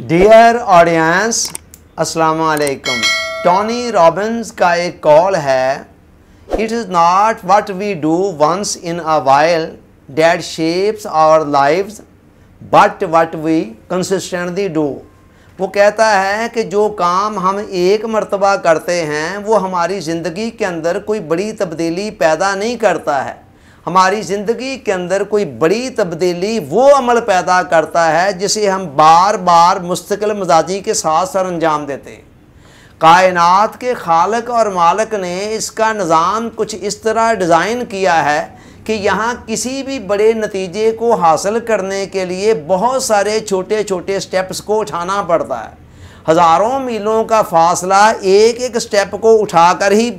Dear audience, अस्सलाम वालेकुम। Tony Robbins का एक कॉल है, it is not what we do once in a while that shapes our lives but what we consistently do. वो कहता है कि जो काम हम एक मर्तबा करते हैं वो हमारी ज़िंदगी के अंदर कोई बड़ी तब्दीली पैदा नहीं करता है। हमारी ज़िंदगी के अंदर कोई बड़ी तब्दीली वो अमल पैदा करता है जिसे हम बार बार मुस्तकिल मिजाजी के साथ सर अंजाम देते हैं। कायनात के खालिक और मालिक ने इसका निज़ाम कुछ इस तरह डिज़ाइन किया है कि यहाँ किसी भी बड़े नतीजे को हासिल करने के लिए बहुत सारे छोटे छोटे स्टेप्स को उठाना पड़ता है। हज़ारों मीलों का फासला एक एक स्टेप को उठाकर ही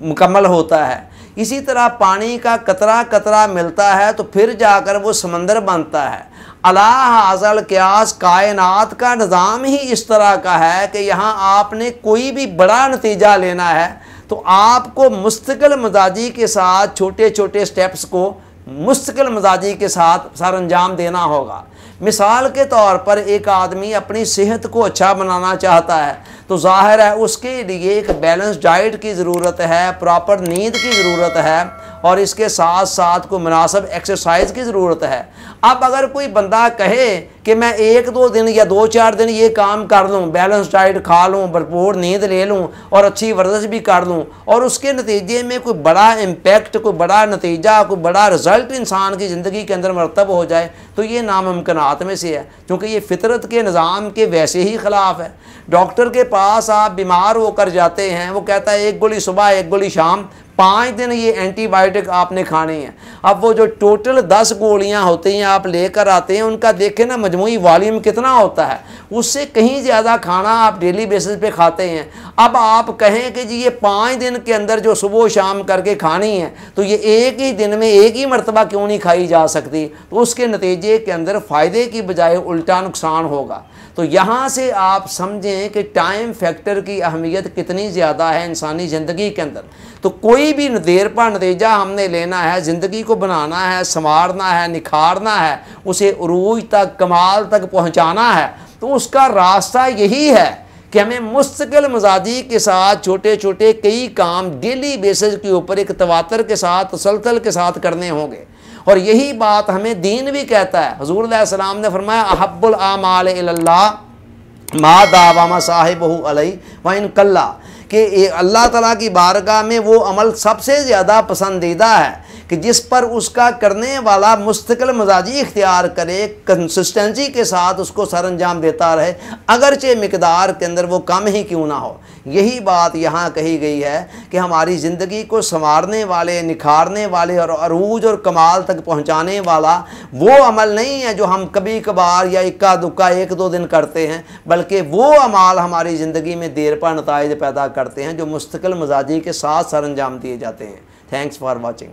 मुकम्मल होता है। इसी तरह पानी का कतरा कतरा मिलता है तो फिर जाकर वो समंदर बनता है। अला हाज़ल क़यास कायनात का निज़ाम ही इस तरह का है कि यहाँ आपने कोई भी बड़ा नतीजा लेना है तो आपको मुस्तकिल मिजाजी के साथ छोटे छोटे स्टेप्स को मुस्तकिल मिजाजी के साथ सर अंजाम देना होगा। मिसाल के तौर पर एक आदमी अपनी सेहत को अच्छा बनाना चाहता है तो ज़ाहिर है उसके लिए एक बैलेंस डाइट की ज़रूरत है, प्रॉपर नींद की ज़रूरत है और इसके साथ साथ को मुनासिब एक्सरसाइज की ज़रूरत है। अब अगर कोई बंदा कहे कि मैं एक दो दिन या दो चार दिन ये काम कर लूँ, बैलेंस डाइट खा लूँ, भरपूर नींद ले लूँ और अच्छी वर्जिश भी कर लूँ और उसके नतीजे में कोई बड़ा इम्पैक्ट, कोई बड़ा नतीजा, कोई बड़ा रिज़ल्ट इंसान की ज़िंदगी के अंदर मरतब हो जाए तो ये नामुमकिनात में से है, क्योंकि ये फितरत के निज़ाम के वैसे ही ख़िलाफ़ है। डॉक्टर के पास आप बीमार होकर जाते हैं, वो कहता है एक गोली सुबह एक गोली शाम, 5 दिन ये एंटीबायोटिक आपने खानी है। अब वो जो टोटल 10 गोलियां होती हैं आप लेकर आते हैं, उनका देखें ना मजमूई वॉल्यूम कितना होता है, उससे कहीं ज़्यादा खाना आप डेली बेसिस पे खाते हैं। अब आप कहें कि जी ये 5 दिन के अंदर जो सुबह शाम करके खानी है तो ये एक ही दिन में एक ही मरतबा क्यों नहीं खाई जा सकती, तो उसके नतीजे के अंदर फ़ायदे की बजाय उल्टा नुकसान होगा। तो यहाँ से आप समझें कि टाइम फैक्टर की अहमियत कितनी ज़्यादा है इंसानी ज़िंदगी के अंदर। तो कोई भी देर पर नतीजा हमने लेना है, ज़िंदगी को बनाना है, संवारना है, निखारना है, उसे उरूज तक, कमाल तक पहुँचाना है, तो उसका रास्ता यही है कि हमें मुस्तकिल मिजाजी के साथ छोटे छोटे कई काम डेली बेसिस के ऊपर एक तवातर के साथ, तसलसल के साथ करने होंगे। और यही बात हमें दीन भी कहता है। हुज़ूर अलैहिस्सलाम ने फरमाया अहब्बुल आमाल इलल्लाह मा दावमा साहिबहु अलैहि व इन कल्ला, कि अल्लाह ताला की बारगाह में वो अमल सबसे ज़्यादा पसंदीदा है कि जिस पर उसका करने वाला मुस्तकिल मिजाजी इख्तियार करे, कंसिस्टेंसी के साथ उसको सर अंजाम देता रहे, अगरचे मिकदार के अंदर वो कम ही क्यों ना हो। यही बात यहाँ कही गई है कि हमारी ज़िंदगी को संवारने वाले, निखारने वाले और अरूज और कमाल तक पहुँचाने वाला वो अमल नहीं है जो हम कभी कभार या इक्का दुक्का एक दो दिन करते हैं, बल्कि वो अमाल हमारी ज़िंदगी में देर पर नताइज पैदा करते हैं जो मुस्तकिल मिजाजी के साथ सर अंजाम दिए जाते हैं। Thanks for watching.